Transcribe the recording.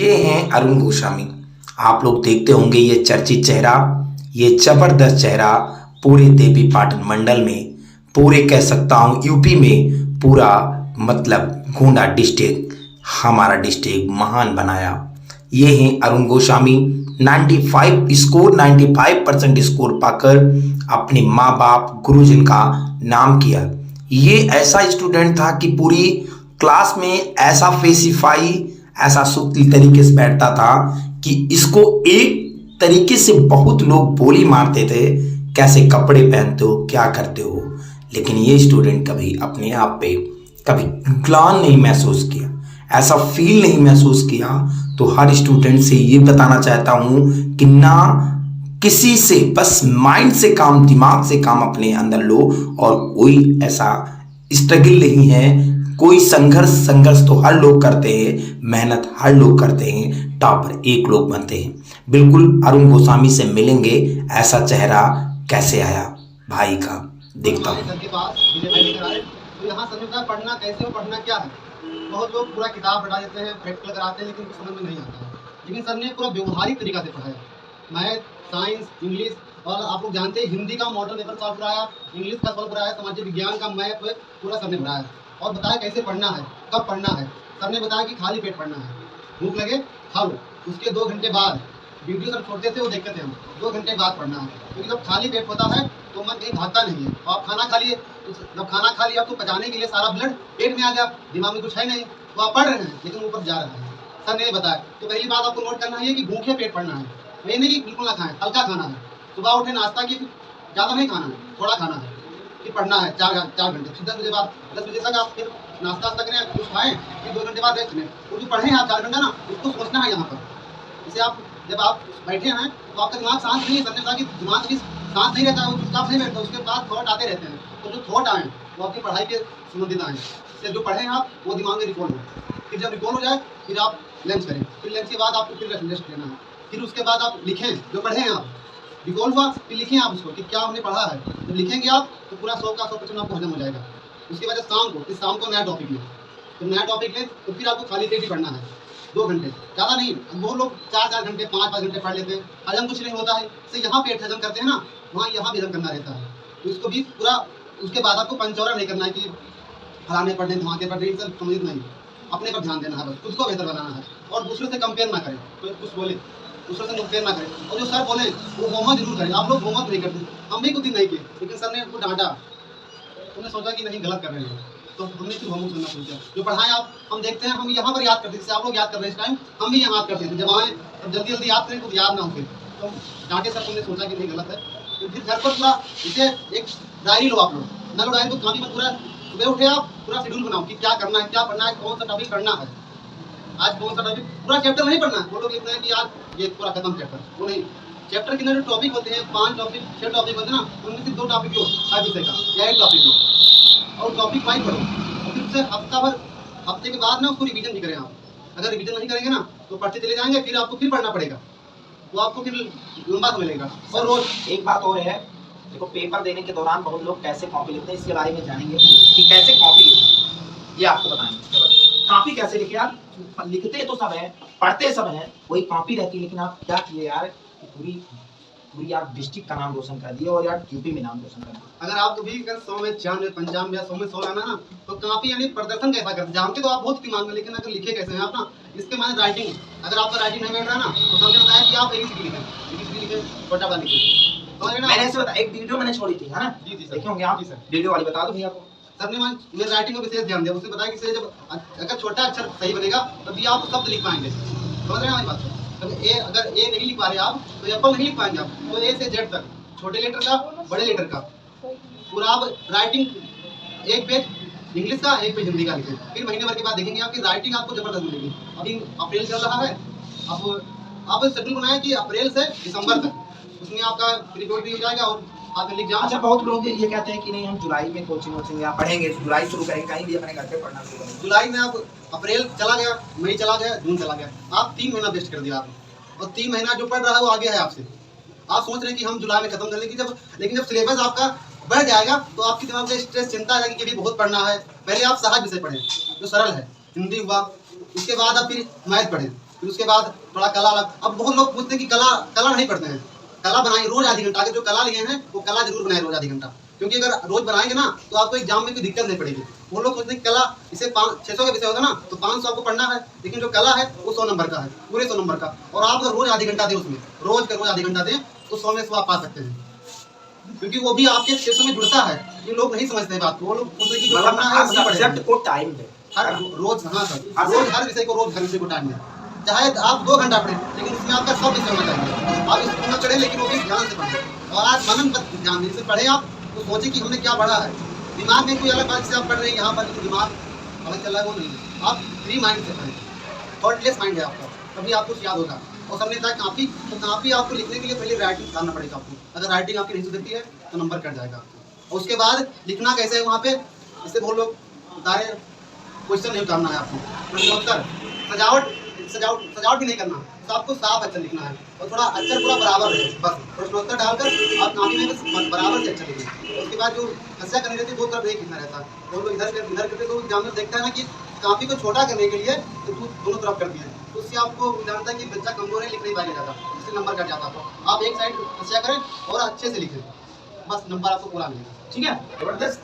ये हैं अरुण गोस्वामी। आप लोग देखते होंगे ये चर्चित चेहरा, ये जबरदस्त चेहरा पूरे देवी पाटन मंडल में, पूरे कह सकता हूँ यूपी में, पूरा मतलब गोंडा डिस्ट्रिक्ट, हमारा डिस्ट्रिक्ट महान बनाया। ये हैं अरुण गोस्वामी। 95% स्कोर पाकर अपने माँ बाप गुरुजन का नाम किया। ये ऐसा स्टूडेंट था कि पूरी क्लास में ऐसा फेसिफाई, ऐसा सूती तरीके से बैठता था कि इसको एक तरीके से बहुत लोग बोली मारते थे, कैसे कपड़े पहनते हो, क्या करते हो। लेकिन ये स्टूडेंट कभी अपने आप पे कभी ग्लानि नहीं महसूस किया, ऐसा फील नहीं महसूस किया। तो हर स्टूडेंट से ये बताना चाहता हूं कि ना किसी से, बस माइंड से काम, दिमाग से काम अपने अंदर लो, और कोई ऐसा स्ट्रगल नहीं है, कोई संघर्ष तो हर लोग करते हैं, मेहनत हर लोग करते हैं, टॉपर एक लोग बनते हैं। बिल्कुल अरुण गोस्वामी से मिलेंगे, ऐसा चेहरा कैसे आया भाई का, देखता हूँ। सर के पास विजय भाई लेकर आए, तो यहाँ सर ने बताया पढ़ना कैसे हो, पढ़ना क्या है। बहुत लोग पूरा किताब हटा देते हैं, प्रैक्टिकल कराते हैं, लेकिन कुछ समझ में नहीं आता है। लेकिन सर ने पूरा व्यवहारिक तरीका से पढ़ाया, मैथ, साइंस, इंग्लिश, और आप लोग जानते हैं हिंदी का मॉडल पेपर सॉल्व कराया, इंग्लिश का सॉल्व कराया, सामाजिक विज्ञान का मैप पूरा सर ने पढ़ाया, और बताया कैसे पढ़ना है, कब पढ़ना है। सर ने बताया कि खाली पेट पढ़ना है, भूख लगे खा लो, उसके 2 घंटे बाद वीडियो सर छोड़ते थे, वो देखते थे हम, 2 घंटे बाद पढ़ना है। क्योंकि जब खाली पेट होता है तो मन कहीं भागता नहीं है। और आप खाना खा लिए, जब खाना खा लिया तो पचाने के लिए सारा ब्लड पेट में आ गया, दिमाग में कुछ है नहीं, तो आप पढ़ रहे हैं लेकिन ऊपर जा रहा है। सर ने बताया। तो पहली बात आपको नोट करना है कि भूखे पेट पढ़ना है, ये नहीं कि बिल्कुल ना खाएं, हल्का खाना है। सुबह उठे नाश्ता की, ज़्यादा नहीं खाना है, थोड़ा खाना है, फिर पढ़ना है 4 घंटे, फिर 10 बजे बाद 10 बजे तक आप फिर नाश्ता वास्ता करें, कुछ खाएं, फिर 2 घंटे बाद रेस्ट लें। और जो पढ़ें आप 4 घंटा ना, उसको सोचना है यहाँ पर। जैसे आप जब आप बैठे हैं तो आपका दिमाग शांत नहीं है, समझे था कि दिमाग भी शांत नहीं रहता है, वो चुपचाप नहीं बैठता, उसके बाद थॉट आते रहते हैं। तो जो थॉट आए वो आपकी पढ़ाई के संबंधित आए, इससे जो पढ़ें आप वो दिमाग में रिकॉल हो। फिर जब रिकॉल हो जाए फिर आप लंच करें, फिर लंच के बाद आपको फिर रेस्ट लेना है, फिर उसके बाद आप लिखें जो पढ़े हैं आप, रिकॉल हुआ फिर लिखें आप उसको कि क्या हमने पढ़ा है। जब लिखेंगे आप तो पूरा 100% आपको हजम हो जाएगा। उसके बाद शाम को नया टॉपिक लें, तो नया टॉपिक लें तो फिर आपको खाली पेट ही पढ़ना है 2 घंटे, ज़्यादा नहीं। वो लोग 4 घंटे 5 घंटे पढ़ लेते हैं, हजम कुछ नहीं होता है। इससे यहाँ पेट हजम करते हैं ना, वहाँ यहाँ भी हजम करना रहता है। तो इसको भी पूरा, उसके बाद आपको पंचौरा नहीं करना है कि फलाने पढ़ दें, धमाके पढ़ दें, सब समझ नहीं। अपने पर ध्यान देना है, बस खुद को बेहतर बनाना है, और दूसरे से कंपेयर ना करें। कोई कुछ बोले दूसरे से कंपेयर ना करें, और जो सर बोले वो होमवर्क जरूर करें। आप लोग होमवर्क नहीं करते, हम भी कुछ दिन नहीं किए, लेकिन सर ने उनको डांटा, उन्होंने सोचा कि नहीं गलत कर रहे हैं, तो हमने फिर होमवर्क करना शुरू किया। जो पढ़ाएं आप, हम देखते हैं, हम यहाँ पर याद करते हैं, जैसे आप लोग याद कर रहे हैं इस टाइम, हम भी यहाँ याद करते थे। जब आए तब जल्दी जल्दी याद करें, कुछ याद ना हो फिर तो डांटे सर, हमने सोचा कि नहीं गलत है। तो फिर घर पर पूरा इसे एक डायरी लो, आप लोग ना लो डायरी तो काफी मत, पूरा सुबह उठे आप पूरा शेड्यूल बनाओ कि क्या करना है, क्या पढ़ना है, कौन सा टॉपिक पढ़ना है, आज कौन सा टॉपिक। पूरा चैप्टर नहीं पढ़ना है, वो लोग लिखते हैं कि आज ये पूरा खत्म चैप्टर, वो नहीं। चैप्टर के अंदर जो टॉपिक होते हैं, 5 टॉपिक 6 टॉपिक होते हैं ना, उनमें से 2 टॉपिक लो हर विषय का, या 1 टॉपिक लो, और टॉपिक वाइज पढ़ो। और फिर से हफ्ते के बाद ना उसको रिवीजन भी करें आप। अगर रिवीजन नहीं करेंगे ना तो पढ़ते चले जाएंगे, फिर आपको फिर पढ़ना पड़ेगा, तो आपको फिर लंबा समय लगेगा। और रोज एक बात और है, देखो पेपर देने के दौरान बहुत लोग कैसे कॉपी लिखते हैं, इसके बारे में जानेंगे कि कैसे कॉपी लिखते, ये आपको बताएंगे। कॉपी कैसे लिखे यार, लिखते तो सब है, पढ़ते सब है, वही कॉपी रहती है, लेकिन आप क्या किए यार, पूरी पूरी आप डिस्ट्रिक्ट का नाम रोशन कर दिया, और यार यूपी में नाम रोशन कर दिया। अगर आपको भी 100 में 95, 95 या 100 में 100 लाना ना, तो कॉपी यानी प्रदर्शन कैसा करते, जानते तो आप बहुत दिमाग में, लेकिन अगर लिखे कैसे हैं आप ना, इसके माने राइटिंग। अगर आपका राइटिंग नहीं बैठ रहा ना, तो सबने बताया कि आप ABCD लिखें, ABCD लिखें, छोटा बड़ा लिखें। मैंने ऐसे बताया, एक वीडियो मैंने छोड़ी थी, है ना, जी सर, देखे होंगे आप, जी सर। वीडियो वाली बता दो भैया को। सर ने मेरे राइटिंग को विशेष ध्यान दिया, उसने बताया कि जब अगर छोटा अक्षर सही बनेगा तभी आप शब्द लिख पाएंगे। समझ रहे हैं हमारी बात? अगर ए नहीं लिख पा रहे आप तो एप्पल नहीं लिख पाएंगे आप। तो ए से जेड तक, छोटे लेटर का, बड़े लेटर का, पूरा आप राइटिंग 1 पेज इंग्लिश का, 1 पेज हिंदी का लिखें। फिर महीने भर के बाद देखेंगे आपकी राइटिंग आपको जबरदस्त मिलेगी। अभी अप्रैल चल रहा है, अब आप शेड्यूल बनाए कि अप्रैल से दिसंबर तक, उसमें आपका रिपोर्ट भी हो जाएगा और आप लिख जाओ। अच्छा, बहुत लोग ये कहते हैं कि नहीं हम जुलाई में कोचिंग वोचिंग या पढ़ेंगे, जुलाई शुरू करेंगे, कहीं भी अपने घर पे पढ़ना शुरू करेंगे। जुलाई में आप, अप्रैल चला गया, मई चला गया, जून चला गया, आप 3 महीना वेस्ट कर दिया आपने, और 3 महीना जो पढ़ रहा है वो आगे है आपसे। आप सोच रहे हैं कि हम जुलाई में खत्म कर लेंगे, लेकिन जब सिलेबस आपका बढ़ जाएगा तो आपके दिमाग में स्ट्रेस, चिंता आ जाएगी कि अभी बहुत पढ़ना है। पहले आप सहज विषय पढ़ें जो सरल है, हिंदी हुआ, उसके बाद आप फिर मैथ पढ़ें, फिर उसके बाद थोड़ा कला अब बहुत लोग पूछते हैं कि कला कला नहीं पढ़ते हैं, कला बनाएं रोज आधी घंटा के, जो कला लिए हैं वो कला जरूर बनाए रोज आधी घंटा, क्योंकि अगर रोज बनाएंगे ना तो आपको एग्जाम में कोई दिक्कत नहीं पड़ेगी। वो लोग सोचते हैं कला इसे 600 का विषय होगा ना तो 500 आपको पढ़ना है, लेकिन जो कला है वो 100 नंबर का है, पूरे 100 नंबर का। और आप अगर रोज आधी घंटा दें उसमें, रोज का रोज आधी घंटा दें तो 100 में 100 आप पा सकते हैं, क्योंकि वो भी आपके क्षेत्र में जुड़ता है। ये लोग नहीं समझते बात को, वो लोग सोचते हैं कि जो मतलब पढ़ना है हर वही पढ़ेगा। सब्जेक्ट को टाइम दे, हर रोज, हाँ सर, रोज हर विषय को रोज हर विषय को टाइम दें। चाहे आप 2 घंटा पढ़ें, लेकिन उसमें आपका सब विषय होना चाहिए। आप इसको न चढ़ें, लेकिन वो भी ध्यान से पढ़ें। और आज मनन पर ध्यान दें, पढ़े आप तो सोचें कि हमने क्या पढ़ा है। दिमाग में कोई अलग बात से आप पढ़ रहे हैं यहाँ पर, तो दिमाग अलग चल रहा है, वो नहीं है। आप फ्री माइंड से पढ़ें, थॉटलेस माइंड है आपका, तभी आपको याद होगा। और सबने कहा काफ़ी, तो काफ़ी आपको लिखने के लिए पहले राइटिंग करना पड़ेगा आपको। अगर राइटिंग आपकी नहीं सुधरती है तो नंबर कट जाएगा आपको। और उसके बाद लिखना कैसे है वहाँ पे, इससे बहुत लोग उतारे क्वेश्चन नहीं उतारना है आपको, प्रश्नोत्तर, सजावट भी नहीं करना, तो आपको साफ अक्षर लिखना है और थोड़ा अक्षर पूरा बराबर है, बस प्रश्नोत्तर डालकर आप कॉपी में बस बराबर से अक्षर लिखें। उसके बाद जो हंसा करनी रहती है 2 तरफ एक लिखना रहता है, और लोग इधर करते तो एग्जामिनर देखता है ना कि कॉपी को छोटा करने के लिए तो दोनों तरफ कर दिया है, तो उससे आपको जानता है कि बच्चा कमजोर है, लिख नहीं पाएगा ज़्यादा, इससे नंबर कट जाता है। आप एक साइड हंसा करें और अच्छे से लिखें, बस नंबर आपको पूरा मिलेगा। ठीक है, जबरदस्त।